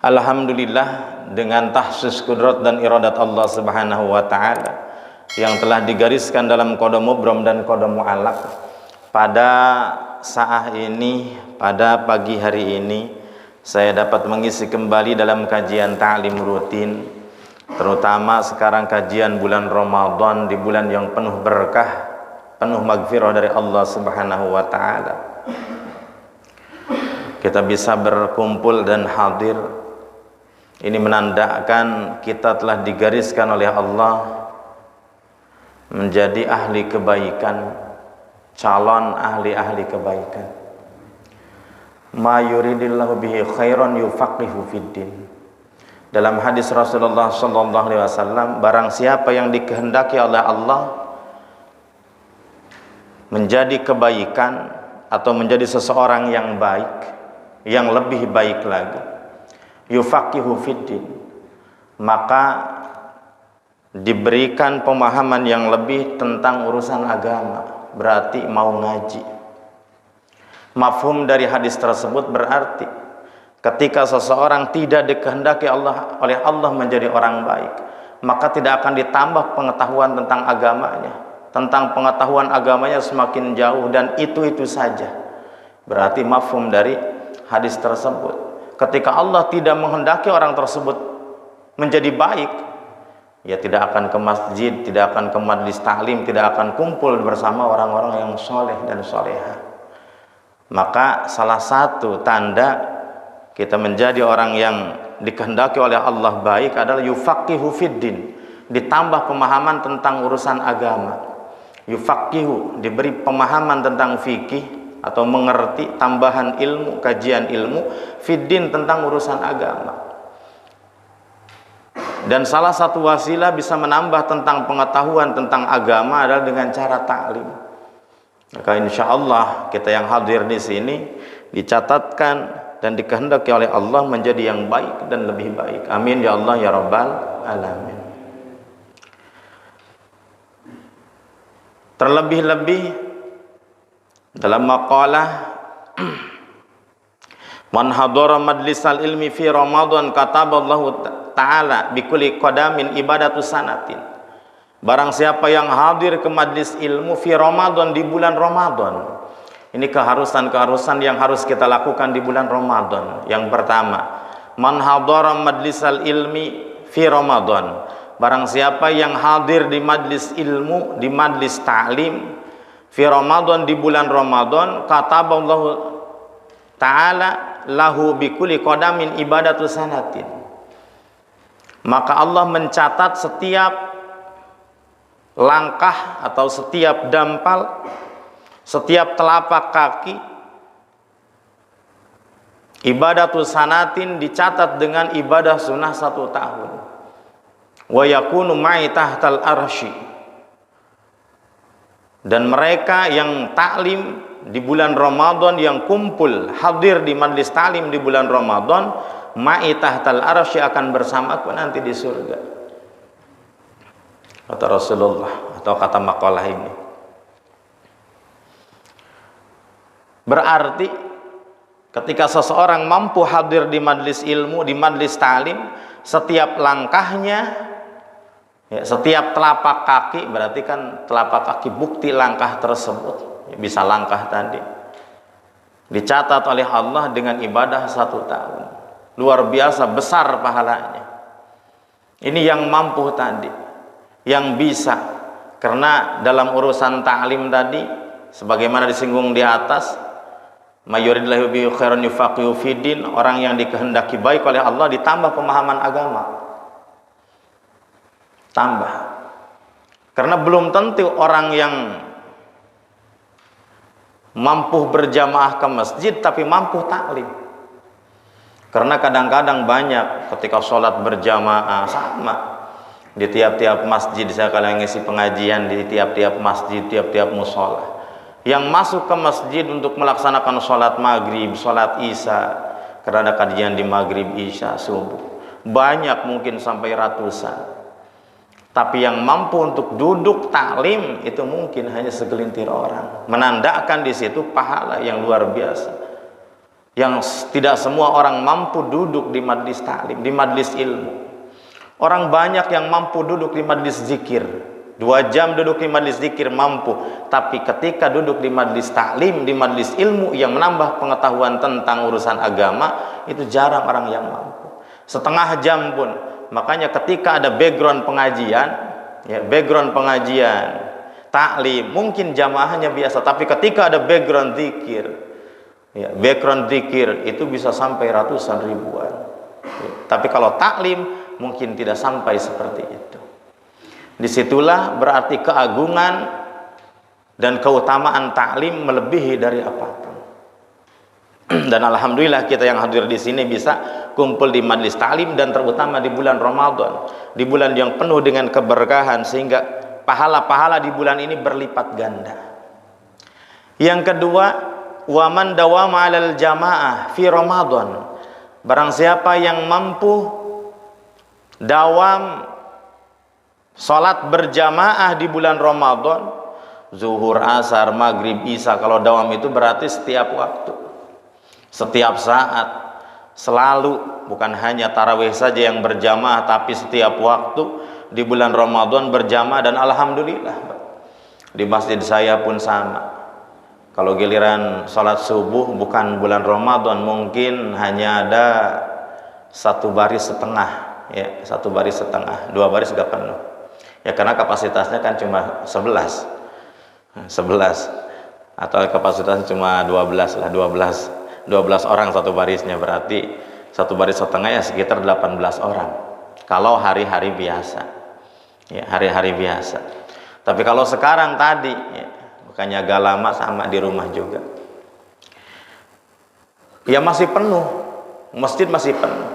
Alhamdulillah, dengan tahsis kudrat dan iradat Allah Subhanahu wa taala yang telah digariskan dalam qada mubram dan qada mu'allaq, pada saat ini, pada pagi hari ini, saya dapat mengisi kembali dalam kajian ta'lim rutin, terutama sekarang kajian bulan Ramadan, di bulan yang penuh berkah, penuh magfirah dari Allah Subhanahu wa taala. Kita bisa berkumpul dan hadir, ini menandakan kita telah digariskan oleh Allah menjadi ahli kebaikan, calon ahli-ahli kebaikan. Ma yuridillahu bihi khairan yufaqihu fiddin. Dalam hadis Rasulullah sallallahu alaihi wasallam, barang siapa yang dikehendaki oleh Allah menjadi kebaikan atau menjadi seseorang yang baik, yang lebih baik lagi, yufaqihu fiddin, maka diberikan pemahaman yang lebih tentang urusan agama, berarti mau ngaji. Mafhum dari hadis tersebut berarti ketika seseorang tidak dikehendaki oleh Allah menjadi orang baik, maka tidak akan ditambah pengetahuan tentang agamanya, tentang pengetahuan agamanya semakin jauh, dan itu saja. Berarti mafhum dari hadis tersebut, ketika Allah tidak menghendaki orang tersebut menjadi baik, ya tidak akan ke masjid, tidak akan ke majlis ta'lim, tidak akan kumpul bersama orang-orang yang soleh dan soleha. Maka salah satu tanda kita menjadi orang yang dikehendaki oleh Allah baik adalah yufaqihu fiddin, ditambah pemahaman tentang urusan agama. Yufaqihu, diberi pemahaman tentang fikih atau mengerti, tambahan ilmu, kajian ilmu, fiddin, tentang urusan agama. Dan salah satu wasilah bisa menambah tentang pengetahuan tentang agama adalah dengan cara ta'lim. Maka insya Allah kita yang hadir di sini dicatatkan dan dikehendaki oleh Allah menjadi yang baik dan lebih baik. Amin ya Allah ya Rabbal alamin. Terlebih-lebih dalam maqalah man hadara majlisal ilmi fi Ramadan kataballahu ta'ala bikulli qadamin ibadatu sanatin. Barang siapa yang hadir ke majlis ilmu fi Ramadan, di bulan Ramadan, ini keharusan-keharusan yang harus kita lakukan di bulan Ramadan. Yang pertama, man hadara majlisal ilmi fi Ramadan, barang siapa yang hadir di majlis ilmu, di majlis ta'lim fi Ramadan, di bulan Ramadan, kataballahu ta'ala lahu bikulli qadamin ibadatu sanatin, maka Allah mencatat setiap langkah atau setiap dampal, setiap telapak kaki, ibadatu sanatin, dicatat dengan ibadah sunnah 1 tahun. Wa yakunu ma'i tahtal arsy, dan mereka yang taklim di bulan Ramadan, yang kumpul hadir di majlis taklim di bulan Ramadan, ma'i tahtal arsy, akan bersamaku nanti di surga, kata Rasulullah atau kata makalah ini. Berarti ketika seseorang mampu hadir di majlis ilmu, di majlis ta'lim, setiap langkahnya, ya, setiap telapak kaki, berarti kan telapak kaki bukti langkah tersebut, ya, bisa langkah tadi, dicatat oleh Allah dengan ibadah 1 tahun. Luar biasa besar pahalanya. Ini yang mampu tadi, yang bisa. Karena dalam urusan ta'lim tadi, sebagaimana disinggung di atas, mayuridillahu bihi khairan yufaqihu fiddin, orang yang dikehendaki baik oleh Allah ditambah pemahaman agama, tambah. Karena belum tentu orang yang mampu berjamaah ke masjid tapi mampu taklim. Karena kadang-kadang banyak ketika sholat berjamaah sama di tiap-tiap masjid, saya kalau ngisi pengajian di tiap-tiap masjid, tiap-tiap musola, yang masuk ke masjid untuk melaksanakan sholat maghrib, sholat isya, karena kajian di maghrib, isya, subuh, banyak, mungkin sampai ratusan. Tapi yang mampu untuk duduk taklim itu mungkin hanya segelintir orang, menandakan di situ pahala yang luar biasa. Yang tidak semua orang mampu duduk di majlis taklim, di majlis ilmu. Orang banyak yang mampu duduk di majlis zikir, 2 jam duduk di majlis zikir mampu, tapi ketika duduk di majlis taklim, di majlis ilmu yang menambah pengetahuan tentang urusan agama, itu jarang orang yang mampu. Setengah jam pun. Makanya ketika ada background pengajian, ya, background pengajian taklim, mungkin jamaahnya biasa, tapi ketika ada background zikir, ya, background zikir itu bisa sampai ratusan ribuan. Ya, tapi kalau taklim mungkin tidak sampai seperti itu. Disitulah berarti keagungan dan keutamaan taklim melebihi dari apapun. Dan alhamdulillah kita yang hadir di sini bisa kumpul di majlis taklim, dan terutama di bulan Ramadan, di bulan yang penuh dengan keberkahan, sehingga pahala-pahala di bulan ini berlipat ganda. Yang kedua, waman dawama 'alal jamaah fi Ramadan. Barang siapa yang mampu dawam salat berjamaah di bulan Ramadan, zuhur, asar, maghrib, isya. Kalau dawam itu berarti setiap waktu, setiap saat, selalu, bukan hanya tarawih saja yang berjamaah, tapi setiap waktu di bulan Ramadan berjamaah. Dan alhamdulillah di masjid saya pun sama. Kalau giliran sholat subuh bukan bulan Ramadan, mungkin hanya ada 1 baris setengah, ya, 1 baris setengah, 2 baris gak penuh, ya, karena kapasitasnya kan cuma 11, atau kapasitasnya cuma 12 lah, 12 orang 1 barisnya, berarti 1 baris setengah ya sekitar 18 orang kalau hari-hari biasa, ya, hari-hari biasa. Tapi kalau sekarang tadi, ya, bukannya agak lama, sama di rumah juga, ya masih penuh, masjid masih penuh,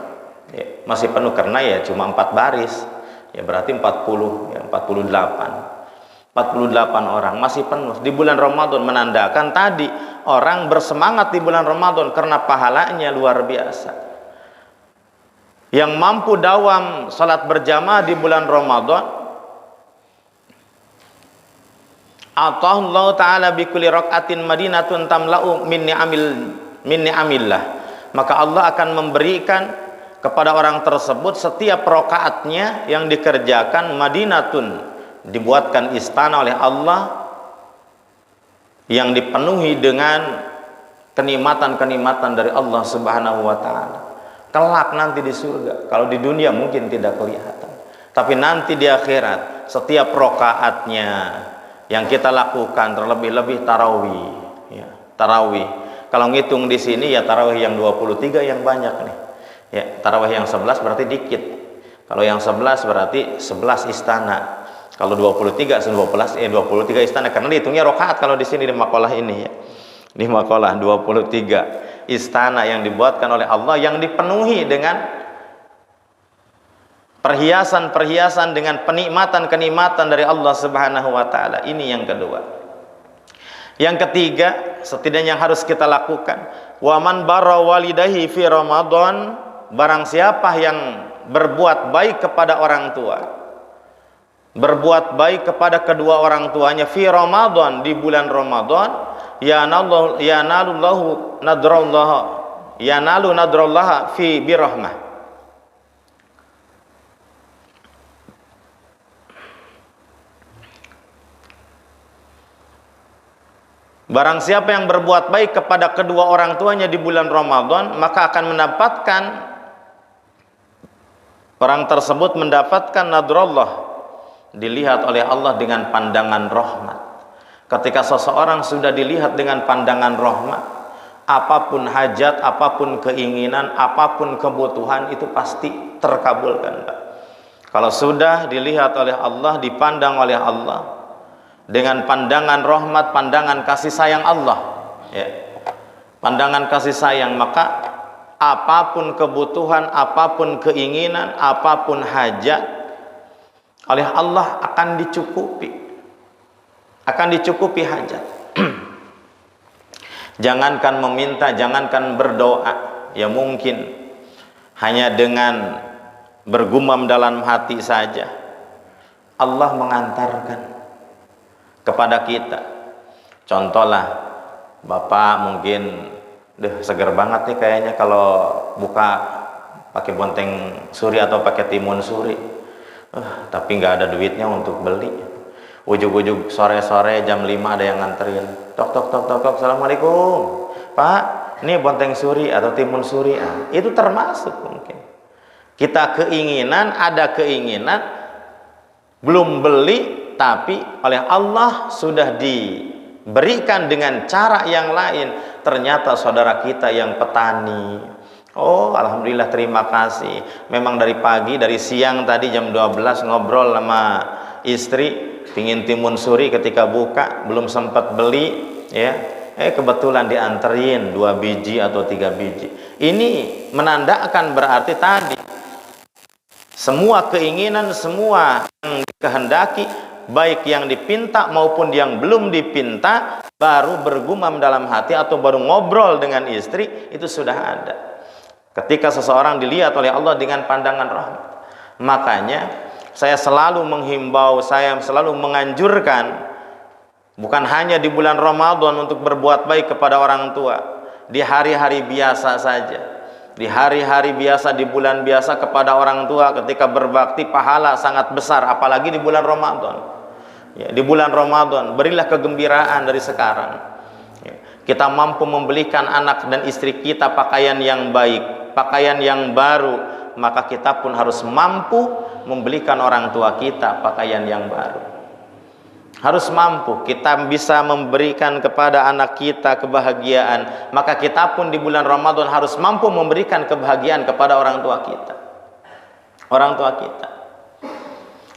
ya, masih penuh karena ya cuma 4 baris, ya berarti 40, ya 48 orang masih penuh di bulan Ramadan, menandakan tadi orang bersemangat di bulan Ramadan karena pahalanya luar biasa. Yang mampu dawam salat berjamaah di bulan Ramadan, Allah Ta'ala bi kulli rak'atin madinatun tamla'u min ni'amillah. Maka Allah akan memberikan kepada orang tersebut setiap rakaatnya yang dikerjakan madinatun, dibuatkan istana oleh Allah yang dipenuhi dengan kenikmatan-kenikmatan dari Allah Subhanahu wa taala. Kelak nanti di surga, kalau di dunia mungkin tidak kelihatan, tapi nanti di akhirat setiap rakaatnya yang kita lakukan, terlebih-lebih tarawih, ya, tarawih. Kalau ngitung di sini ya tarawih yang 23 yang banyak nih, ya, tarawih yang 11 berarti dikit. Kalau yang 11 berarti 11 istana. Kalau 23 23 istana, karena dihitungnya rakaat kalau di sini di makalah ini, ya. Di makalah 23 istana yang dibuatkan oleh Allah, yang dipenuhi dengan perhiasan-perhiasan, dengan penikmatan-kenikmatan dari Allah Subhanahu wa taala. Ini yang kedua. Yang ketiga, setidaknya yang harus kita lakukan, waman barra walidahi fi Ramadan. Barang siapa yang berbuat baik kepada orang tua, berbuat baik kepada kedua orang tuanya fi Ramadan, di bulan Ramadan, yanalu nadrallah fi birahmah. Barang siapa yang berbuat baik kepada kedua orang tuanya di bulan Ramadan, maka akan mendapatkan, orang tersebut mendapatkan nadrallah, dilihat oleh Allah dengan pandangan rahmat. Ketika seseorang sudah dilihat dengan pandangan rahmat, apapun hajat, apapun keinginan, apapun kebutuhan itu pasti terkabulkan, Pak. Kalau sudah dilihat oleh Allah, dipandang oleh Allah dengan pandangan rahmat, pandangan kasih sayang Allah, ya, pandangan kasih sayang, maka apapun kebutuhan, apapun keinginan, apapun hajat oleh Allah akan dicukupi hajat. Jangankan meminta, jangankan berdoa, ya mungkin hanya dengan bergumam dalam hati saja Allah mengantarkan kepada kita. Contohlah, bapak mungkin Duh, seger banget nih kayaknya kalau buka pakai bonteng suri atau pakai timun suri. Tapi nggak ada duitnya untuk beli. Ujug-ujug sore-sore jam 5 ada yang nganterin. Tok tok tok tok tok, assalamualaikum Pak, ini bonteng suri atau timun suri. Itu termasuk mungkin kita ada keinginan belum beli, tapi oleh Allah sudah diberikan dengan cara yang lain. Ternyata saudara kita yang petani, oh alhamdulillah, terima kasih. Memang dari pagi, dari siang tadi jam 12 ngobrol sama istri, pingin timun suri, ketika buka belum sempat beli ya. Kebetulan dianterin 2 biji atau 3 biji. Ini menandakan berarti tadi semua keinginan, semua yang dikehendaki, baik yang dipinta maupun yang belum dipinta, baru bergumam dalam hati atau baru ngobrol dengan istri, itu sudah ada. Ketika seseorang dilihat oleh Allah dengan pandangan rahmat. Makanya saya selalu menghimbau, saya selalu menganjurkan, bukan hanya di bulan Ramadan untuk berbuat baik kepada orang tua, di hari-hari biasa saja, di hari-hari biasa, di bulan biasa kepada orang tua, ketika berbakti pahala sangat besar, apalagi di bulan Ramadan. Ya, di bulan Ramadan berilah kegembiraan dari sekarang. Ya, kita mampu membelikan anak dan istri kita pakaian yang baik, pakaian yang baru, maka kita pun harus mampu membelikan orang tua kita pakaian yang baru. Harus mampu, kita bisa memberikan kepada anak kita kebahagiaan, maka kita pun di bulan Ramadan harus mampu memberikan kebahagiaan kepada orang tua kita. Orang tua kita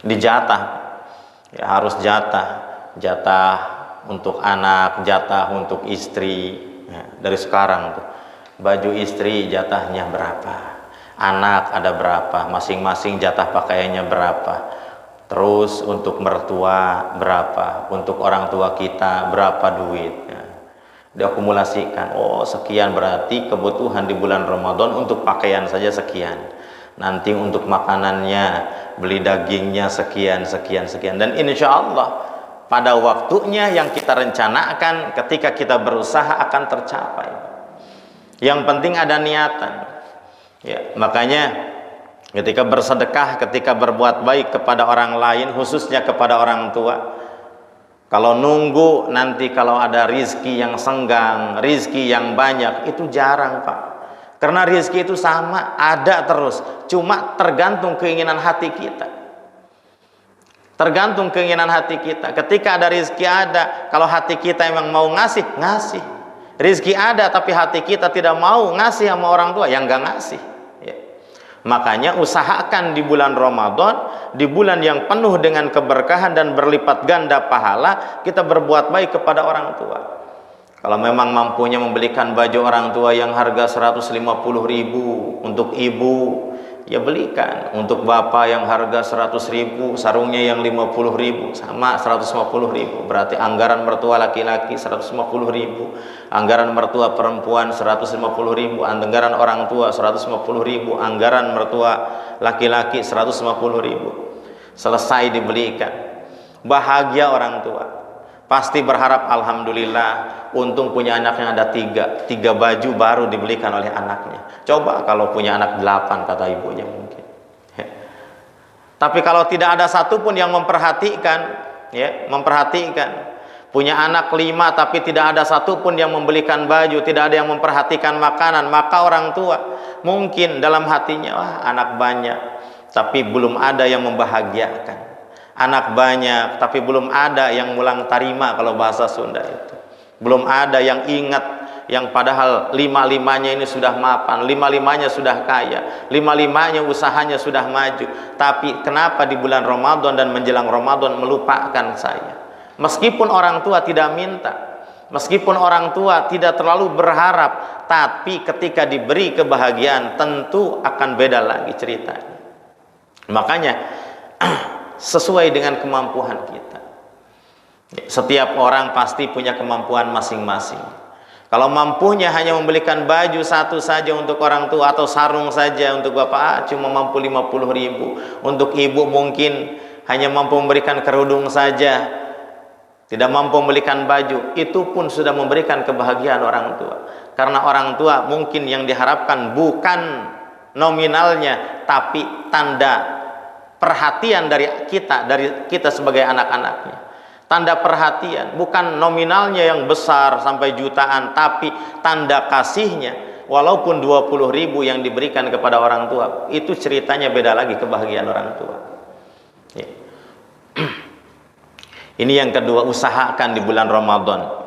dijatah, ya harus jatah untuk anak, jatah untuk istri. Ya, dari sekarang tuh, baju istri jatahnya berapa, anak ada berapa, masing-masing jatah pakaiannya berapa. Terus untuk mertua berapa, untuk orang tua kita berapa duitnya, diakumulasikan. Oh sekian, berarti kebutuhan di bulan Ramadan untuk pakaian saja sekian, nanti untuk makanannya, beli dagingnya sekian, dan insya Allah pada waktunya yang kita rencanakan ketika kita berusaha akan tercapai. Yang penting ada niatan ya. Makanya ketika bersedekah, ketika berbuat baik kepada orang lain, khususnya kepada orang tua, kalau nunggu nanti kalau ada rizki yang senggang, rizki yang banyak, itu jarang Pak. Karena rizki itu sama, ada terus, cuma tergantung keinginan hati kita. Tergantung keinginan hati kita. Ketika ada rizki ada, kalau hati kita emang mau ngasih, ngasih. Rizki ada tapi hati kita tidak mau ngasih sama orang tua, yang gak ngasih. Makanya usahakan di bulan Ramadan, di bulan yang penuh dengan keberkahan dan berlipat ganda pahala, kita berbuat baik kepada orang tua. Kalau memang mampunya membelikan baju orang tua yang harga 150.000 untuk ibu, ya belikan. Untuk bapak yang harga 100.000, sarungnya yang 50.000, sama 150.000. Berarti anggaran mertua laki-laki 150.000, anggaran mertua perempuan 150.000, anggaran orang tua 150.000, anggaran mertua laki-laki 150.000. Selesai dibelikan, bahagia orang tua. Pasti berharap alhamdulillah, untung punya anaknya ada 3 baju baru dibelikan oleh anaknya. Coba kalau punya anak 8, kata ibunya mungkin. Tapi kalau tidak ada satupun yang memperhatikan, ya, punya anak 5 tapi tidak ada satupun yang membelikan baju, tidak ada yang memperhatikan makanan, maka orang tua mungkin dalam hatinya, wah anak banyak tapi belum ada yang membahagiakan. Anak banyak tapi belum ada yang mulang tarima, kalau bahasa Sunda itu. Belum ada yang ingat, yang padahal 5-5-nya ini sudah mapan, 5-5-nya sudah kaya, 5-5-nya usahanya sudah maju. Tapi kenapa di bulan Ramadan dan menjelang Ramadan melupakan saya? Meskipun orang tua tidak minta, meskipun orang tua tidak terlalu berharap, tapi ketika diberi kebahagiaan tentu akan beda lagi ceritanya. Makanya sesuai dengan kemampuan kita. Setiap orang pasti punya kemampuan masing-masing. Kalau mampunya hanya membelikan baju satu saja untuk orang tua, atau sarung saja untuk bapak, cuma mampu 50.000. Untuk ibu mungkin hanya mampu memberikan kerudung saja, tidak mampu membelikan baju. Itu pun sudah memberikan kebahagiaan orang tua. Karena orang tua mungkin yang diharapkan bukan nominalnya, tapi tanda perhatian dari kita sebagai anak-anaknya. Tanda perhatian, bukan nominalnya yang besar sampai jutaan, tapi tanda kasihnya. Walaupun 20.000 yang diberikan kepada orang tua, itu ceritanya beda lagi kebahagiaan orang tua. Ya. Ini yang kedua, usahakan di bulan Ramadan.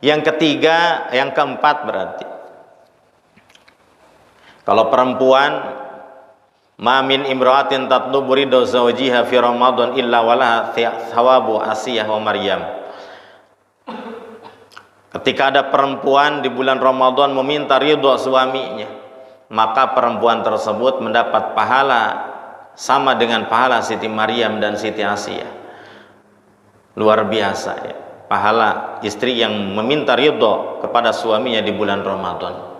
Yang ketiga, yang keempat berarti, kalau perempuan, ma min imra'atin tatlubu ridha zawjiha fi Ramadan illa walaha thawabu Asiyah wa Maryam. Ketika ada perempuan di bulan Ramadan meminta ridha suaminya, maka perempuan tersebut mendapat pahala sama dengan pahala Siti Maryam dan Siti Asiyah. Luar biasa ya, pahala istri yang meminta ridha kepada suaminya di bulan Ramadan.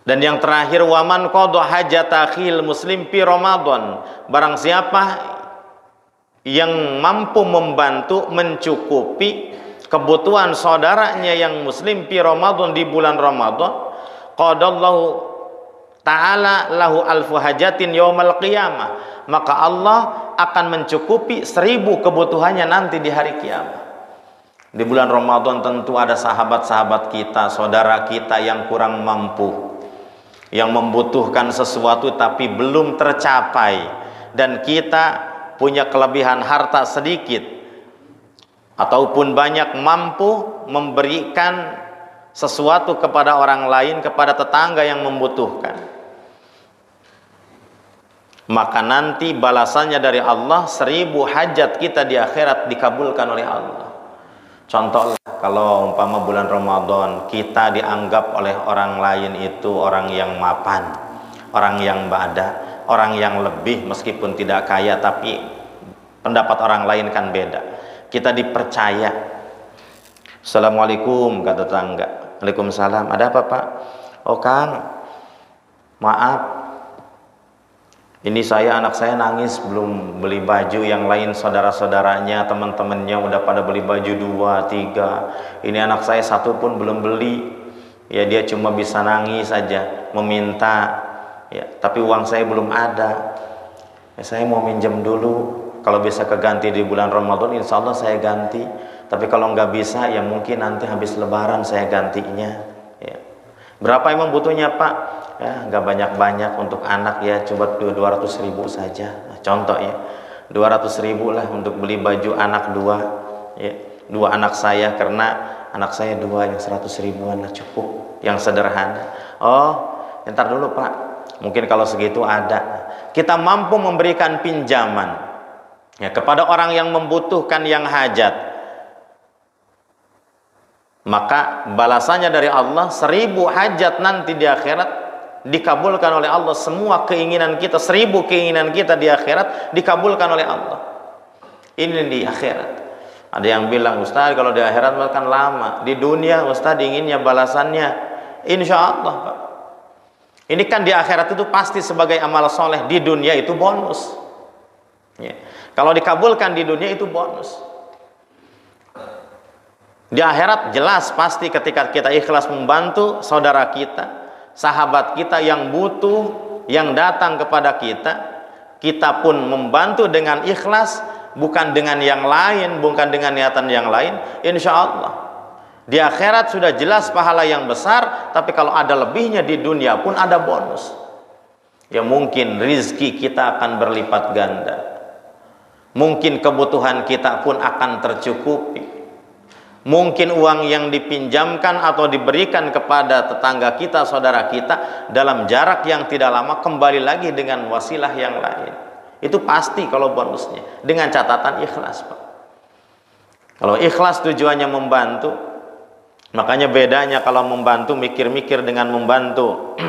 Dan yang terakhir, waman qada hajat akhil muslim fi Ramadan, barang siapa yang mampu membantu mencukupi kebutuhan saudaranya yang muslim fi Ramadan di bulan Ramadan, qadallahu ta'ala lahu alfu hajatin yaumal qiyamah, maka Allah akan mencukupi 1000 kebutuhannya nanti di hari kiamat. Di bulan Ramadan tentu ada sahabat-sahabat kita, saudara kita yang kurang mampu, yang membutuhkan sesuatu tapi belum tercapai, dan kita punya kelebihan harta sedikit ataupun banyak, mampu memberikan sesuatu kepada orang lain, kepada tetangga yang membutuhkan, maka nanti balasannya dari Allah 1000 hajat kita di akhirat dikabulkan oleh Allah. Contoh, kalau umpama bulan Ramadan kita dianggap oleh orang lain itu orang yang mapan, orang yang bada, orang yang lebih, meskipun tidak kaya tapi pendapat orang lain kan beda. Kita dipercaya. Assalamualaikum, kata tetangga. Waalaikumsalam. Ada apa, Pak? Oh, Kang, maaf, ini anak saya nangis belum beli baju, yang lain saudara-saudaranya, teman-temannya udah pada beli baju 2, 3. Ini anak saya satu pun belum beli. Ya, dia cuma bisa nangis aja, meminta. Ya, tapi uang saya belum ada. Ya, saya mau minjem dulu. Kalau bisa keganti di bulan Ramadan, insya Allah saya ganti. Tapi kalau nggak bisa, ya mungkin nanti habis Lebaran saya gantinya. Ya. Berapa emang butuhnya, Pak? Ya, nggak banyak-banyak, untuk anak ya coba 200.000 saja. Nah, contoh ya, 200.000 lah untuk beli baju anak 2 ya, 2 anak saya, karena anak saya 2, yang 100.000-an lah cukup, yang sederhana. Oh, ntar dulu, Pak, mungkin kalau segitu ada. Kita mampu memberikan pinjaman ya kepada orang yang membutuhkan, yang hajat, maka balasannya dari Allah 1000 hajat nanti di akhirat dikabulkan oleh Allah. Semua keinginan kita, 1000 keinginan kita di akhirat dikabulkan oleh Allah. Ini di akhirat. Ada yang bilang, Ustaz, kalau di akhirat kan lama, di dunia Ustaz inginnya balasannya insya Allah, Pak. Ini kan di akhirat itu pasti sebagai amal soleh, di dunia itu bonus ya. Kalau dikabulkan di dunia itu bonus, di akhirat jelas pasti ketika kita ikhlas membantu saudara kita, sahabat kita yang butuh, yang datang kepada kita, kita pun membantu dengan ikhlas, bukan dengan yang lain, bukan dengan niatan yang lain. Insya Allah di akhirat sudah jelas pahala yang besar. Tapi kalau ada lebihnya di dunia pun ada bonus ya, mungkin rizki kita akan berlipat ganda, mungkin kebutuhan kita pun akan tercukupi. Mungkin uang yang dipinjamkan atau diberikan kepada tetangga kita, saudara kita, dalam jarak yang tidak lama kembali lagi dengan wasilah yang lain. Itu pasti kalau bonusnya, dengan catatan ikhlas, Pak. Kalau ikhlas tujuannya membantu, makanya bedanya kalau membantu mikir-mikir dengan membantu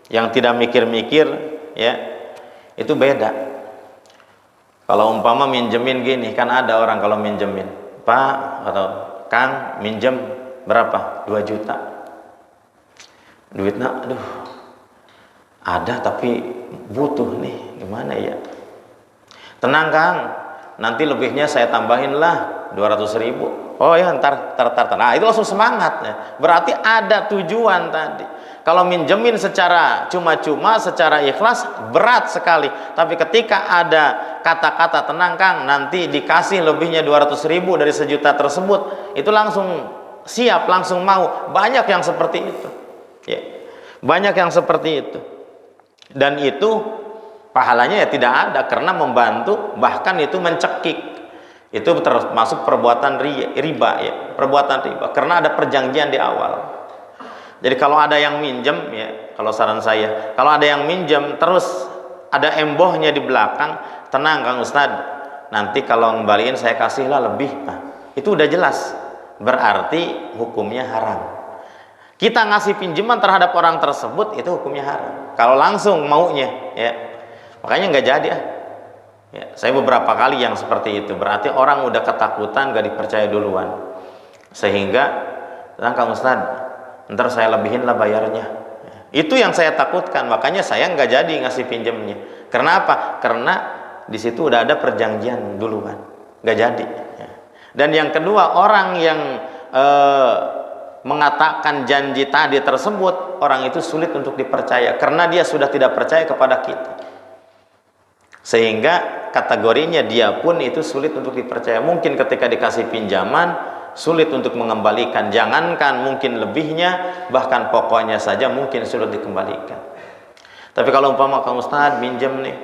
yang tidak mikir-mikir ya, itu beda. Kalau umpama minjemin gini, kan ada orang kalau minjemin, Pak atau Kang, minjem berapa? 2 juta. Duitnya, aduh, ada tapi butuh nih, gimana ya? Tenang, Kang, nanti lebihnya saya tambahin lah 200.000. Oh ya, ntar. Nah, itu langsung semangat ya. Berarti ada tujuan tadi. Kalau minjemin secara cuma-cuma, secara ikhlas, berat sekali. Tapi ketika ada kata-kata, tenang Kang, nanti dikasih lebihnya 200.000 dari 1 juta tersebut, itu langsung siap, langsung mau. Banyak yang seperti itu ya. Banyak yang seperti itu. Dan itu pahalanya ya tidak ada, karena membantu, bahkan itu mencekik. Itu termasuk perbuatan riba ya, perbuatan riba, karena ada perjanjian di awal. Jadi kalau ada yang minjem ya, kalau saran saya, kalau ada yang minjem terus ada embohnya di belakang, tenang Kang Ustadz, nanti kalau ngembaliin saya kasihlah lebih. Nah, itu udah jelas, berarti hukumnya haram. Kita ngasih pinjaman terhadap orang tersebut, itu hukumnya haram. Kalau langsung maunya ya, makanya nggak jadi ya. Saya beberapa kali yang seperti itu, berarti orang udah ketakutan, gak dipercaya duluan, sehingga tenang Kang Ustadz, ntar saya lebihin lah bayarnya. Itu yang saya takutkan, makanya saya nggak jadi ngasih pinjamnya. Karena apa? Karena di situ udah ada perjanjian duluan, nggak jadi. Dan yang kedua, orang yang mengatakan janji tadi tersebut, orang itu sulit untuk dipercaya, karena dia sudah tidak percaya kepada kita, sehingga kategorinya dia pun itu sulit untuk dipercaya. Mungkin ketika dikasih pinjaman sulit untuk mengembalikan, jangankan mungkin lebihnya, bahkan pokoknya saja mungkin sulit dikembalikan. Tapi kalau umpama Kang Ustadz minjem nih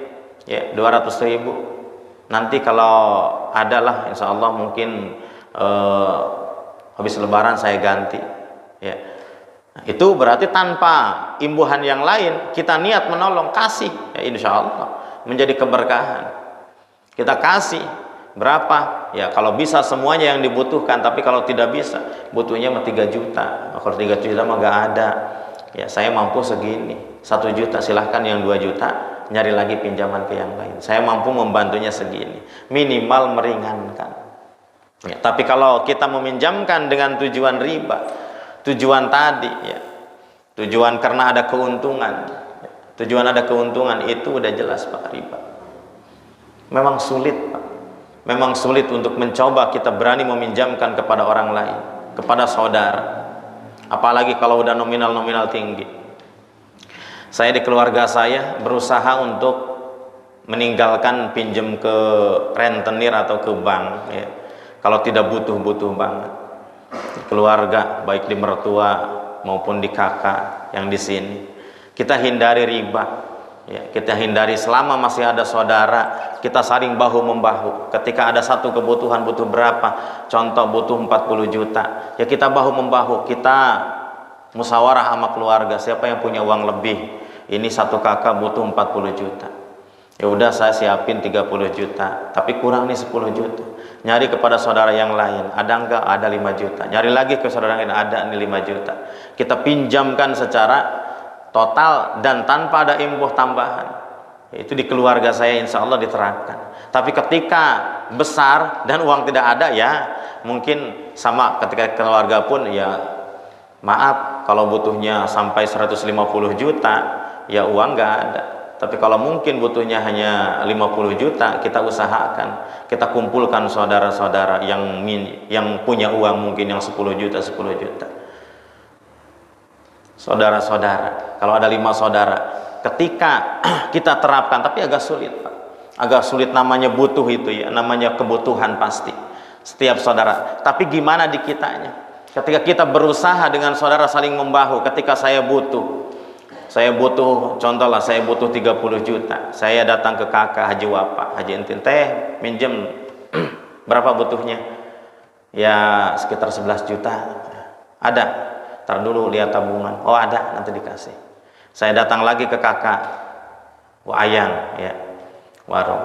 ya 200.000, nanti kalau adalah insya Allah mungkin habis lebaran saya ganti ya, itu berarti tanpa imbuhan yang lain, kita niat menolong, kasih ya, insya Allah menjadi keberkahan. Kita kasih berapa ya, kalau bisa semuanya yang dibutuhkan, tapi kalau tidak bisa, butuhnya mah 3 juta. Kalau 3 juta mah gak ada ya, saya mampu segini, 1 juta silahkan, yang 2 juta nyari lagi pinjaman ke yang lain, saya mampu membantunya segini, minimal meringankan ya. Tapi kalau kita meminjamkan dengan tujuan riba, tujuan tadi ya, tujuan karena ada keuntungan ya, tujuan ada keuntungan, itu udah jelas Pak, riba. Memang sulit Pak, memang sulit untuk mencoba kita berani meminjamkan kepada orang lain, kepada saudara, apalagi kalau udah nominal-nominal tinggi. Saya di keluarga saya berusaha untuk meninggalkan pinjam ke rentenir atau ke bank ya, kalau tidak butuh-butuh banget. Keluarga, baik di mertua maupun di kakak yang di sini, kita hindari riba ya, kita hindari. Selama masih ada saudara, kita saling bahu membahu. Ketika ada satu kebutuhan, butuh berapa, contoh butuh 40 juta ya, kita bahu membahu, kita musyawarah sama keluarga, siapa yang punya uang lebih, ini satu kakak butuh 40 juta, ya udah saya siapin 30 juta, tapi kurang nih 10 juta, nyari kepada saudara yang lain, ada enggak? Ada 5 juta, nyari lagi ke saudara yang lain, ada nih 5 juta, kita pinjamkan secara total dan tanpa ada imbuh tambahan. Itu di keluarga saya insya Allah diterapkan. Tapi ketika besar dan uang tidak ada ya, mungkin sama ketika keluarga pun ya, maaf kalau butuhnya sampai 150 juta ya uang nggak ada. Tapi kalau mungkin butuhnya hanya 50 juta, kita usahakan, kita kumpulkan saudara-saudara yang punya uang mungkin yang 10 juta, 10 juta. Saudara-saudara, kalau ada 5 saudara, ketika kita terapkan, tapi agak sulit Pak, agak sulit, namanya butuh itu ya, namanya kebutuhan pasti setiap saudara. Tapi gimana di kitanya, ketika kita berusaha dengan saudara saling membahu, ketika saya butuh, contoh lah, saya butuh 30 juta, saya datang ke kakak Haji Wapa, Haji Entin, teh minjem berapa butuhnya, ya sekitar 11 juta, ada? Ntar dulu lihat tabungan, oh ada, nanti dikasih. Saya datang lagi ke kakak Ayang ya, warung,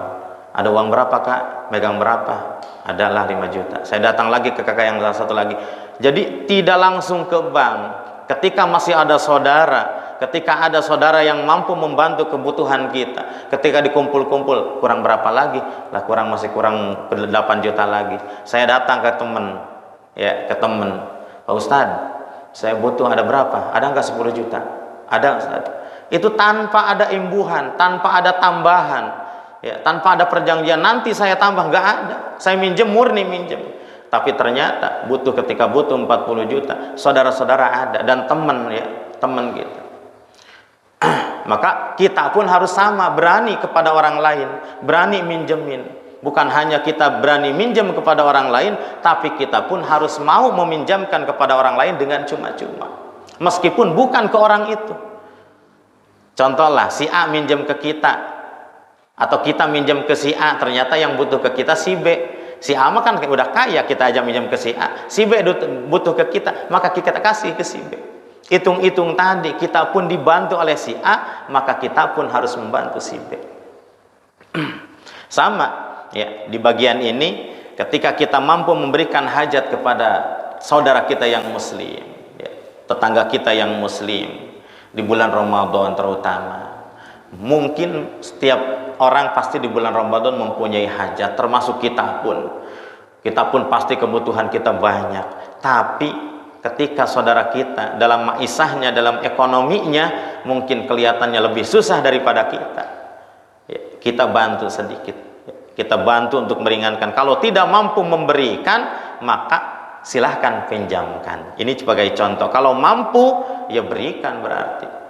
ada uang berapa kak, megang berapa, adalah 5 juta. Saya datang lagi ke kakak yang satu lagi. Jadi tidak langsung ke bank. Ketika masih ada saudara, ketika ada saudara yang mampu membantu kebutuhan kita, ketika dikumpul-kumpul, kurang berapa lagi lah, masih kurang 8 juta lagi, saya datang ke temen ya, ke temen, Pak Ustadz, saya butuh, ada berapa? Ada nggak 10 juta? Ada Ustaz. Itu tanpa ada imbuhan, tanpa ada tambahan ya, tanpa ada perjanjian nanti saya tambah, nggak ada. Saya minjem, murni minjem. tapi ternyata ketika butuh 40 juta, saudara-saudara ada dan teman kita. Maka kita pun harus sama, berani kepada orang lain, berani minjemin. Bukan hanya kita berani minjem kepada orang lain, tapi kita pun harus mau meminjamkan kepada orang lain dengan cuma-cuma, meskipun bukan ke orang itu. Contohlah, si A minjem ke kita, atau kita minjem ke si A, ternyata yang butuh ke kita si B. Si A mah kan udah kaya, kita aja minjem ke si A. Si B butuh ke kita, maka kita kasih ke si B. Hitung-hitung tadi, kita pun dibantu oleh si A, maka kita pun harus membantu si B. Sama ya, di bagian ini ketika kita mampu memberikan hajat kepada saudara kita yang muslim, ya, tetangga kita yang muslim di bulan Ramadan terutama. Mungkin setiap orang pasti di bulan Ramadan mempunyai hajat, termasuk kita pun. Kita pun pasti kebutuhan kita banyak. Tapi ketika saudara kita dalam maisahnya, dalam ekonominya mungkin kelihatannya lebih susah daripada kita, ya, kita bantu sedikit, ya, kita bantu untuk meringankan. Kalau tidak mampu memberikan, maka silahkan pinjamkan. Ini sebagai contoh. Kalau mampu, ya berikan berarti.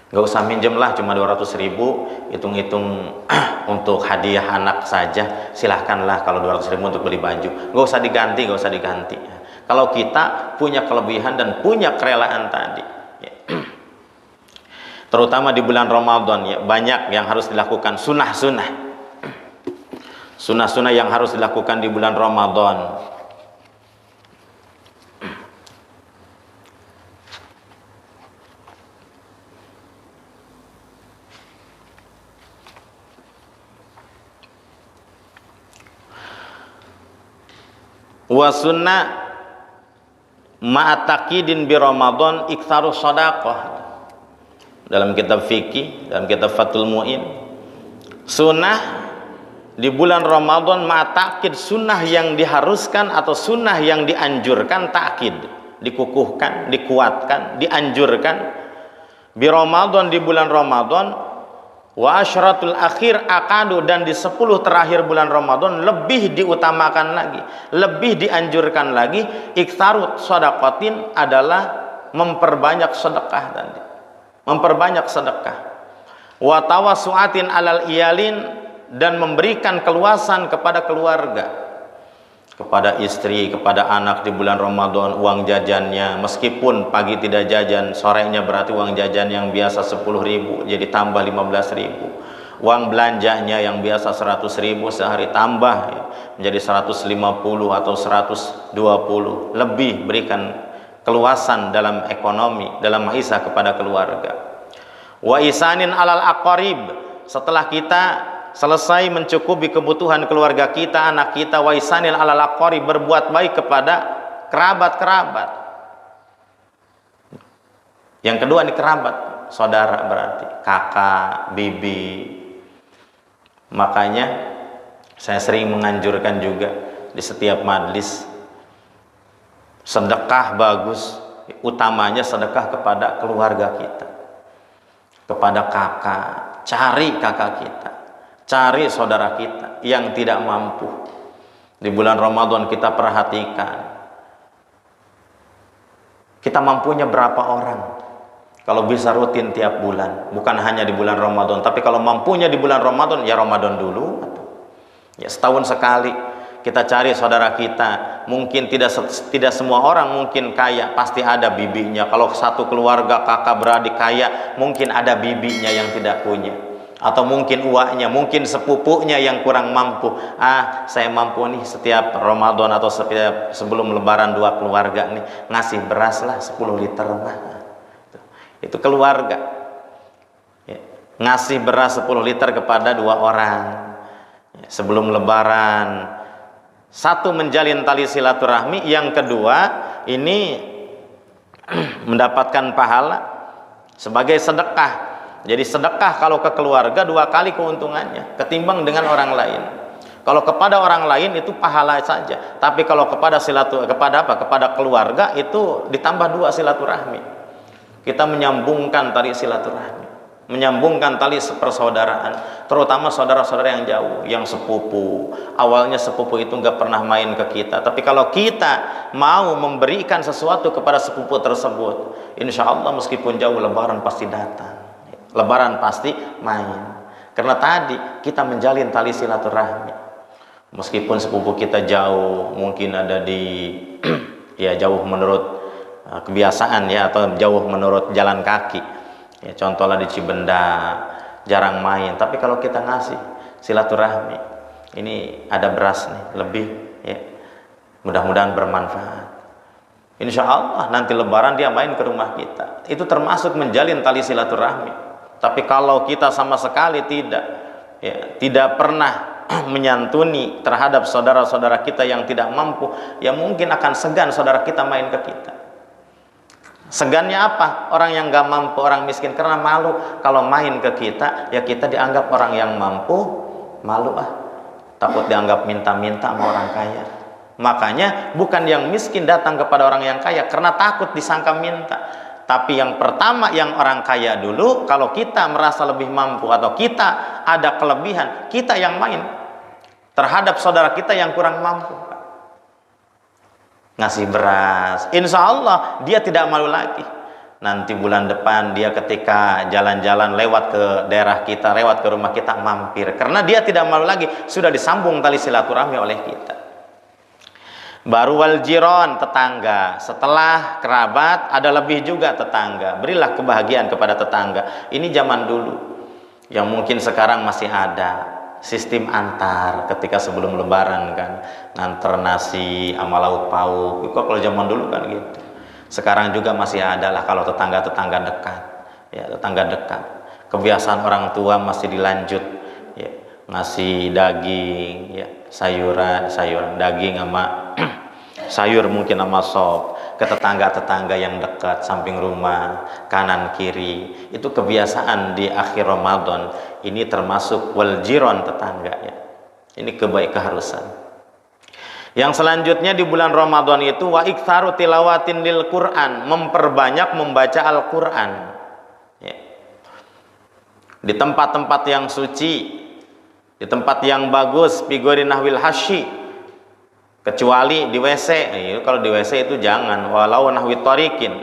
Gak usah minjem lah, cuma 200.000, hitung-hitung untuk hadiah anak saja, silahkanlah. Kalau 200.000 untuk beli baju, gak usah diganti. Kalau kita punya kelebihan dan punya kerelaan tadi, ya. Terutama di bulan Ramadan, ya, banyak yang harus dilakukan, sunnah-sunnah yang harus dilakukan di bulan Ramadan. Wa sunnah ma'ataqidin bi Ramadan iktsaru shadaqah. Dalam kitab fikih, dalam kitab Fathul Mu'in, sunnah di bulan Ramadan ma'ataqid, sunnah yang diharuskan atau sunnah yang dianjurkan, ta'kid, dikukuhkan, dikuatkan, dianjurkan bi Ramadan, di bulan Ramadan. Wa asyratul akhir akadu, dan di 10 terakhir bulan Ramadan lebih diutamakan lagi, lebih dianjurkan lagi. Iktsaru shadaqatin adalah memperbanyak sedekah tadi, memperbanyak sedekah. Wa tawassuatin alal iyalin, dan memberikan keluasan kepada keluarga, kepada istri, kepada anak di bulan Ramadan. Uang jajannya, meskipun pagi tidak jajan, sorenya berarti uang jajan yang biasa 10.000 jadi tambah 15.000. Uang belanjanya yang biasa 100.000 sehari tambah, ya, menjadi 150 atau 120 lebih. Berikan keluasan dalam ekonomi, dalam maisha kepada keluarga. Wa isanin alal aqarib, setelah kita selesai mencukupi kebutuhan keluarga kita, anak kita, wa isanil alal aqari, berbuat baik kepada kerabat-kerabat. Yang kedua ini kerabat, saudara, berarti kakak, bibi. Makanya saya sering menganjurkan juga di setiap majlis, sedekah bagus, utamanya sedekah kepada keluarga kita, kepada kakak. Cari kakak kita, cari saudara kita yang tidak mampu. Di bulan Ramadan kita perhatikan, kita mampunya berapa orang. Kalau bisa rutin tiap bulan, bukan hanya di bulan Ramadan, tapi kalau mampunya di bulan Ramadan, ya Ramadan dulu, ya setahun sekali kita cari saudara kita. Mungkin tidak semua orang mungkin kaya, pasti ada bibinya. Kalau satu keluarga kakak beradik kaya, mungkin ada bibinya yang tidak punya, atau mungkin uaknya, mungkin sepupunya yang kurang mampu. Saya mampu nih setiap Ramadan atau setiap sebelum Lebaran 2 keluarga nih ngasih beras lah 10 liter mah. Itu keluarga, ya, ngasih beras 10 liter kepada 2 orang, ya, sebelum Lebaran. Satu, menjalin tali silaturahmi. Yang kedua, ini mendapatkan pahala sebagai sedekah. Jadi sedekah kalau ke keluarga 2 kali keuntungannya ketimbang dengan orang lain. Kalau kepada orang lain itu pahala saja, tapi kalau kepada kepada keluarga itu ditambah 2 silaturahmi. Kita menyambungkan tali silaturahmi. menyambungkan tali persaudaraan, terutama saudara-saudara yang jauh, yang sepupu. Awalnya sepupu itu nggak pernah main ke kita, tapi kalau kita mau memberikan sesuatu kepada sepupu tersebut, insya Allah meskipun jauh, Lebaran pasti datang, Lebaran pasti main. Karena tadi kita menjalin tali silaturahmi, meskipun sepupu kita jauh, mungkin ada di ya jauh menurut kebiasaan ya, atau jauh menurut jalan kaki ya, contohnya di Cibenda jarang main, tapi kalau kita ngasih silaturahmi, ini ada beras nih lebih ya, mudah-mudahan bermanfaat, insya Allah nanti Lebaran dia main ke rumah kita, itu termasuk menjalin tali silaturahmi. Tapi kalau kita sama sekali tidak pernah menyantuni terhadap saudara-saudara kita yang tidak mampu, ya mungkin akan segan saudara kita main ke kita. Segannya apa? Orang yang gak mampu, orang miskin, karena malu kalau main ke kita, ya kita dianggap orang yang mampu, malu takut dianggap minta-minta sama orang kaya. Makanya bukan yang miskin datang kepada orang yang kaya karena takut disangka minta, tapi yang pertama yang orang kaya dulu. Kalau kita merasa lebih mampu atau kita ada kelebihan, kita yang main terhadap saudara kita yang kurang mampu, ngasih beras, insya Allah dia tidak malu lagi. Nanti bulan depan dia ketika jalan-jalan lewat ke daerah kita, lewat ke rumah kita, mampir, karena dia tidak malu lagi, sudah disambung tali silaturahmi oleh kita. Baru wal jiron, tetangga. Setelah kerabat ada lebih juga tetangga. Berilah kebahagiaan kepada tetangga. Ini zaman dulu, yang mungkin sekarang masih ada sistem antar, ketika sebelum Lebaran kan nganter nasi sama lauk pauk. Itu kalau zaman dulu kan gitu. Sekarang juga masih ada lah kalau tetangga-tetangga dekat ya, tetangga dekat. Kebiasaan orang tua masih dilanjut ya, ngasih daging ya, sayuran daging sama sayur mungkin sama sop ke tetangga-tetangga yang dekat, samping rumah, kanan kiri. Itu kebiasaan di akhir Ramadan. Ini termasuk wal jiron, tetangga ya. Ini keharusan. Yang selanjutnya di bulan Ramadan itu wa iktsaru tilawatin lil Quran, memperbanyak membaca Al-Quran ya. Di tempat-tempat yang suci, di tempat yang bagus, figori nahwil hasyi, kecuali di WC. Kalau di WC itu jangan, walau nahwi tarikin.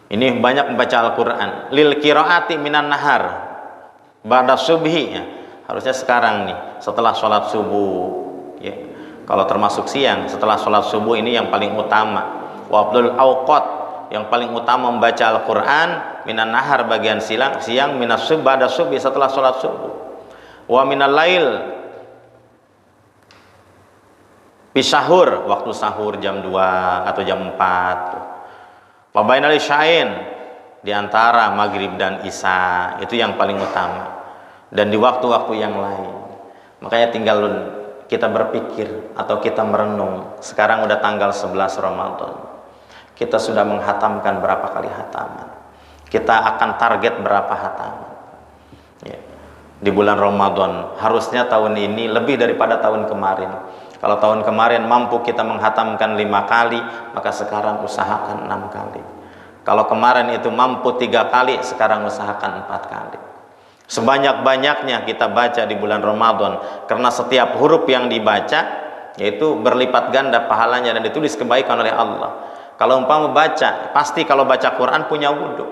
Ini banyak membaca Al-Quran. Lil qiraati minan nahar ba'da subhi ya. Harusnya sekarang nih setelah sholat subuh ya. Kalau termasuk siang setelah sholat subuh, ini yang paling utama. Wa abdul awqat, yang paling utama membaca Al-Quran minan nahar bagian siang minas subh ba'da subhi, setelah sholat subuh. Wa minal lail, bisahur, waktu sahur jam 2 atau jam 4. Wabainal isya'in, diantara maghrib dan isya, itu yang paling utama. Dan di waktu-waktu yang lain. Makanya tinggal kita berpikir atau kita merenung. Sekarang udah tanggal 11 Ramadan. Kita sudah menghatamkan berapa kali hataman? Kita akan target berapa hataman ya, di bulan Ramadan. Harusnya tahun ini lebih daripada tahun kemarin. Kalau tahun kemarin mampu kita menghatamkan 5 kali, maka sekarang usahakan 6 kali. Kalau kemarin itu mampu 3 kali, sekarang usahakan 4 kali. Sebanyak-banyaknya kita baca di bulan Ramadan, karena setiap huruf yang dibaca yaitu berlipat ganda pahalanya dan ditulis kebaikan oleh Allah. Kalau umpama baca, pasti kalau baca Quran punya wudhu.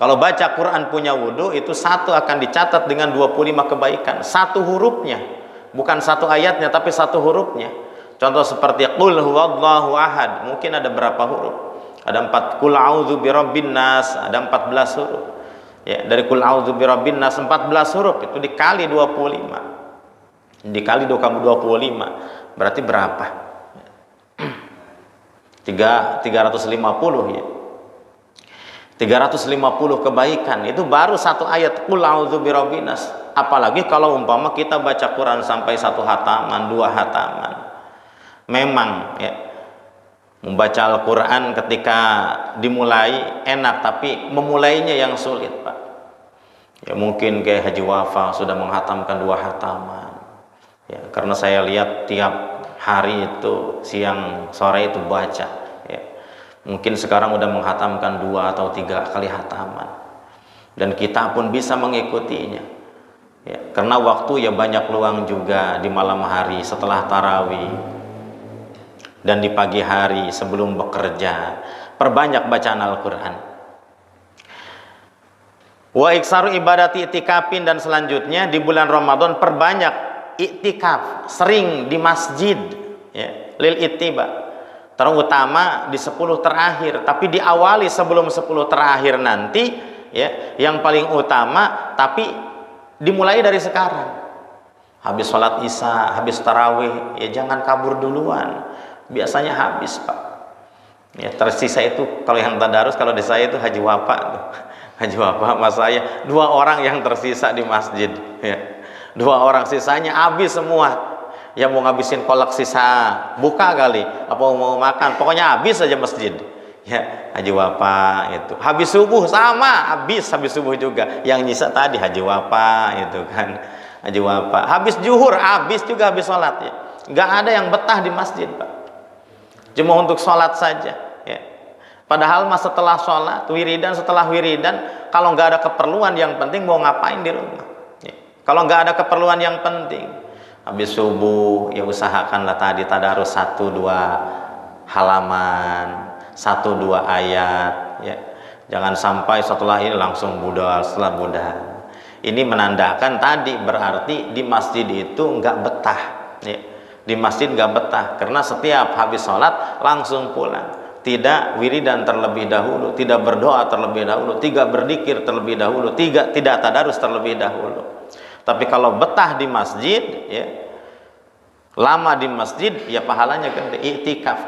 Kalau baca Quran punya wudhu, itu satu akan dicatat dengan 25 kebaikan. Satu hurufnya. Bukan satu ayatnya, tapi satu hurufnya. Contoh seperti qul huwallahu ahad, mungkin ada berapa huruf? Ada 4. Qul a'udzu birabbin nas, ada 14 huruf. Ya, dari qul a'udzu birabbin nas 14 huruf, itu dikali 25. Dikali 25, berarti berapa? 350 ya. 350 kebaikan, itu baru satu ayat qul a'udzu birabbin nas. Apalagi kalau umpama kita baca Quran sampai 1 hataman, 2 hataman. Memang ya, membaca Al-Quran ketika dimulai enak, tapi memulainya yang sulit, Pak. Ya mungkin kayak Haji Wafa sudah menghatamkan 2 hataman. Ya, karena saya lihat tiap hari itu siang sore itu baca. Ya. Mungkin sekarang udah menghatamkan 2 atau 3 kali hataman, dan kita pun bisa mengikutinya ya, karena waktu ya banyak luang juga di malam hari setelah tarawih dan di pagi hari sebelum bekerja. Perbanyak bacaan Al-Quran. Wa iksaru ibadati itikafin, dan selanjutnya di bulan Ramadan perbanyak iktikaf, sering di masjid ya, lil ittiba, terutama di 10 terakhir, tapi diawali sebelum 10 terakhir nanti ya, yang paling utama, tapi dimulai dari sekarang. Habis sholat isya, habis tarawih ya jangan kabur duluan, biasanya habis Pak ya. Tersisa itu kalau yang tadarus, kalau di saya itu haji wafa tuh. Haji wafa mas saya 2 orang yang tersisa di masjid ya. 2 orang, sisanya habis semua. Ya mau ngabisin kolak sisa buka kali, apa mau makan, pokoknya habis aja masjid ya. Haji wafa itu habis subuh sama, habis subuh juga. Yang nyisa tadi haji wafa itu kan, haji wafa. Habis zuhur habis juga, habis sholat ya. Nggak ada yang betah di masjid Pak, cuma untuk sholat saja ya. Padahal mas setelah sholat wiridan, setelah wiridan, kalau nggak ada keperluan yang penting mau ngapain di rumah ya. Kalau nggak ada keperluan yang penting, habis subuh ya usahakanlah tadi tadarus 1-2 halaman, 1-2 ayat ya. Jangan sampai setelah ini langsung budal, setelah budal. Ini menandakan tadi berarti di masjid itu nggak betah ya. Di masjid nggak betah, karena setiap habis sholat langsung pulang, tidak wiridan terlebih dahulu, tidak berdoa terlebih dahulu, tidak berzikir terlebih dahulu, tidak tadarus terlebih dahulu. Tapi kalau betah di masjid ya, lama di masjid ya, pahalanya gede.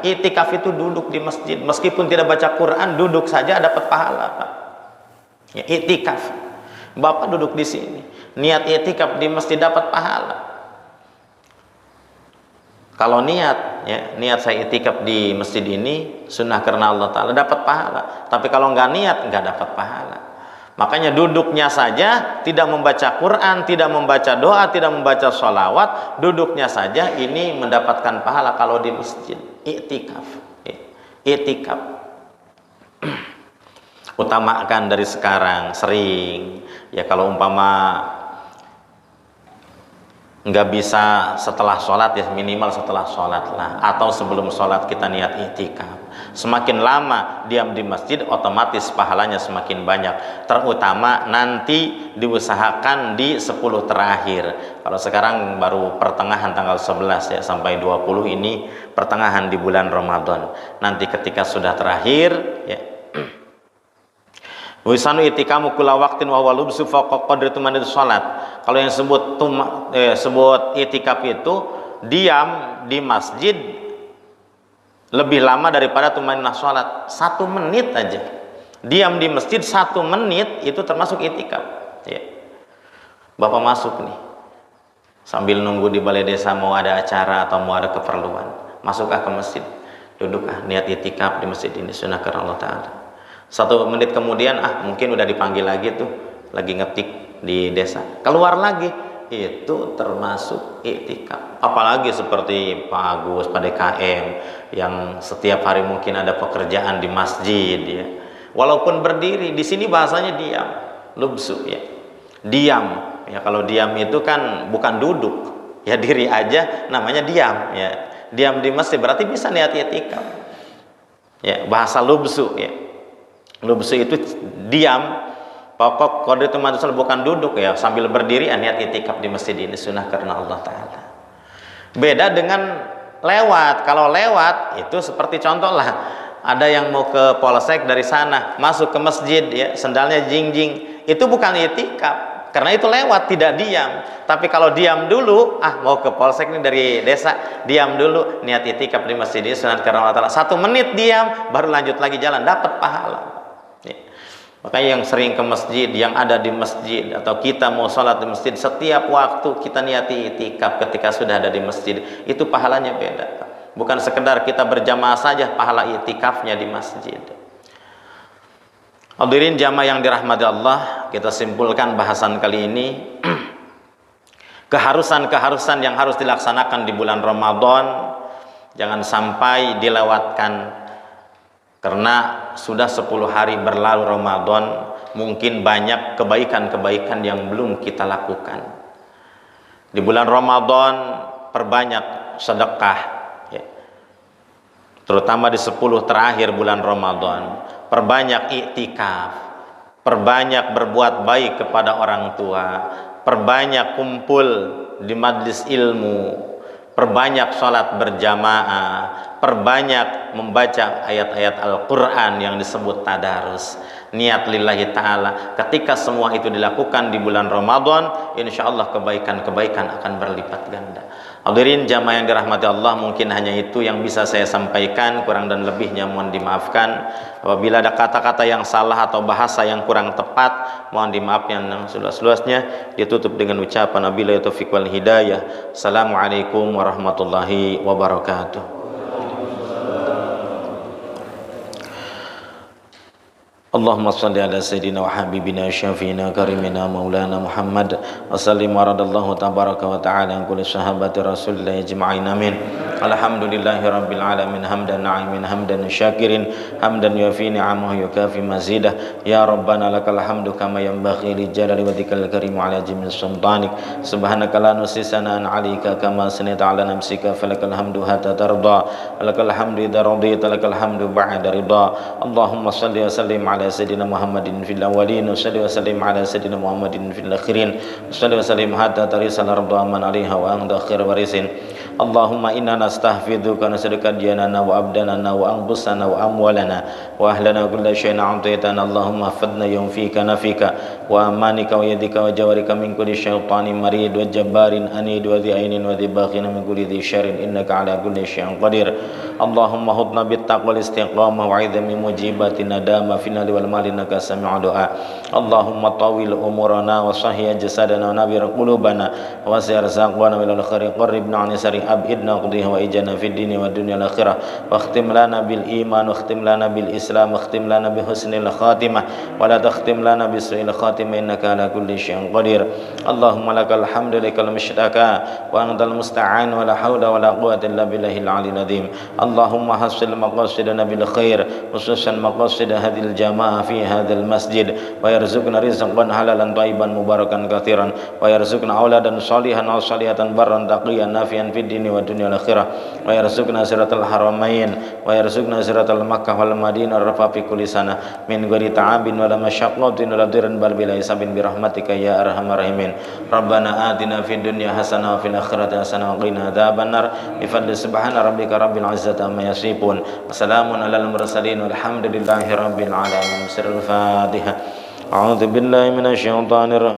Iktikaf itu duduk di masjid, meskipun tidak baca Quran, duduk saja dapat pahala Pak ya. Iktikaf, Bapak duduk di sini, niat iktikaf di masjid dapat pahala. Kalau niat ya, niat saya iktikaf di masjid ini sunnah karena Allah Ta'ala, dapat pahala. Tapi kalau nggak niat, nggak dapat pahala. Makanya duduknya saja, tidak membaca Quran, tidak membaca doa, tidak membaca sholawat, duduknya saja ini mendapatkan pahala kalau di masjid. Iktikaf ya. Iktikaf utamakan dari sekarang, sering ya. Kalau umpama nggak bisa setelah sholat ya, minimal setelah sholat lah, atau sebelum sholat kita niat iktikaf. Semakin lama diam di masjid, otomatis pahalanya semakin banyak. Terutama nanti diusahakan di 10 terakhir. Kalau sekarang baru pertengahan tanggal 11 ya, sampai 20 ini pertengahan di bulan Ramadan. Nanti ketika sudah terakhir ya, wisanu itikamu kula waktin wa walubsu faqqa qadri tumanid salat. Kalau yang sebut itikaf itu diam di masjid lebih lama daripada tumaninah salat. 1 menit aja diam di masjid, 1 menit itu termasuk itikaf ya. Bapak masuk nih sambil nunggu di balai desa, mau ada acara atau mau ada keperluan, masuklah ke masjid, duduklah niat itikaf di masjid ini, sunnah karena Allah Ta'ala. 1 menit kemudian mungkin udah dipanggil lagi tuh, lagi ngetik di desa, keluar lagi, itu termasuk iktikaf. Apalagi seperti Pak Agus, Pak DKM yang setiap hari mungkin ada pekerjaan di masjid ya, walaupun berdiri, di sini bahasanya diam, lubsu ya, diam ya. Kalau diam itu kan bukan duduk ya, diri aja namanya diam ya. Diam di masjid berarti bisa niat iktikaf ya, bahasa lubsu ya. Lubsu itu diam, pokok kode itu bukan duduk ya, sambil berdiri niat iktikaf di masjid ini, sunnah karena Allah Ta'ala. Beda dengan lewat. Kalau lewat itu seperti contoh lah, ada yang mau ke polsek dari sana, masuk ke masjid ya, sendalnya jingjing, itu bukan iktikaf, karena itu lewat, tidak diam. Tapi kalau diam dulu, mau ke polsek ini dari desa, diam dulu, niat iktikaf di masjid ini, sunnah karena Allah Ta'ala. 1 menit diam, baru lanjut lagi jalan, dapat pahala ya. Makanya yang sering ke masjid, yang ada di masjid, atau kita mau sholat di masjid, setiap waktu kita niati iktikaf ketika sudah ada di masjid, itu pahalanya beda. Bukan sekedar kita berjamaah saja, pahala iktikafnya di masjid. Hadirin jamaah yang dirahmati Allah, kita simpulkan bahasan kali ini. Keharusan-keharusan yang harus dilaksanakan di bulan Ramadan, jangan sampai dilewatkan. Karena sudah 10 hari berlalu Ramadan, mungkin banyak kebaikan-kebaikan yang belum kita lakukan. Di bulan Ramadan perbanyak sedekah, ya. Terutama di 10 terakhir bulan Ramadan. Perbanyak iktikaf, perbanyak berbuat baik kepada orang tua, perbanyak kumpul di majlis ilmu, perbanyak sholat berjamaah, perbanyak membaca ayat-ayat Al-Quran yang disebut tadarus, niat lillahi ta'ala. Ketika semua itu dilakukan di bulan Ramadan, insya Allah kebaikan-kebaikan akan berlipat ganda. Hadirin jamaah yang dirahmati Allah, mungkin hanya itu yang bisa saya sampaikan, kurang dan lebihnya mohon dimaafkan. Apabila ada kata-kata yang salah atau bahasa yang kurang tepat, mohon dimaafkan yang seluas-luasnya. Ditutup dengan ucapan wabillahi taufiq wal hidayah. Assalamualaikum warahmatullahi wabarakatuh. Allahumma salli ala sayyidina wa habibina syafiina karimina maulana Muhammad wa sallim wa radallahu tabaraka wa ta'ala an kulli sahabati rasulillah ajma'in amin. Alhamdulillahi rabbil alamin hamdan na'imin hamdan syakirin hamdan yuafi ni'amahu yukafi mazidah. Ya Rabbana lakal hamdu kama yanbaghi li jalali wajhikal karim ala jami sultanik. Subhanaka la nuhsi sana'an 'alaika kama asnaita 'ala nafsika falakal hamdu hatta tarda lakal hamdu idza radita lakal hamdu ba'da ridha. Allahumma salli wa sallim ala sayyidina Muhammadin fil awwalin wa salli wa sallim ala sayyidina Muhammadin fil akhirin wa salli wa sallim hatta tarisal ardu man 'alaiha wa anta khair warisin. Allahumma inna nastahfiduka nas'aluka diyanana wa abdanana wa anfusana wa amwalana wa ahlana kulla syai'in a'taytana. Allahumma hafidhna yawm fika nafika wa amanika wa yadika wa jawarika min kulli syaitanin marid wa jabbarin anid wa dhi ainin wa dhi baghin min kulli dhi syarrin innaka ala kulli syai'in qadir. Allahumma hudna bit taqwal istiqamah wa 'idami mujibati nadama finali wal mali innaka sami'u du'a. Allahumma tawil umurana wa sahih jasadana wa nabir qulubana wa wasi' arzaqana wa lil khairi qarribna 'ani sari abidna qudhiha wa ijana fid dini wa dunya al akhirah wa khtim lana bil iman wa khtim lana bil islam wa khtim lana bi husnil khatimah wa la takhtim lana bi su'il khatimah innaka ala kulli syai'in qadir. Allahumma lakal hamdu lakal mushtaka wa antal musta'an wa la haula wa la quwwata illa billahil 'aliyyil 'azim. Allahumma hasil maqasidana bil khair khususan maqasid hadhil jamaah fi hadzal masjid wa yarzuqna rizqan halalan thayyiban mubarakan katsiran wa yarzuqna auladan shalihan wa salihatan barran taqiyan nafian fid dini wa dunya al akhirah wa yarzuqna siratal haramain wa yarzuqna siratal makkah wal madinah rafa fi kulli sana min ghairi ta'abin wala masyaqqatin wala dirran bal bila hisabin bi rahmatika ya arhamar rahimin. Rabbana atina fid dunya hasanah wa fil akhirati hasanah wa qina adzabannar. Bi fadli subhana rabbika rabbil izzati amma yasifun. Wassalamun alal mursalin walhamdulillahi rabbil alamin. Sirrul Fatihah. A'udzu billahi minasy syaithanir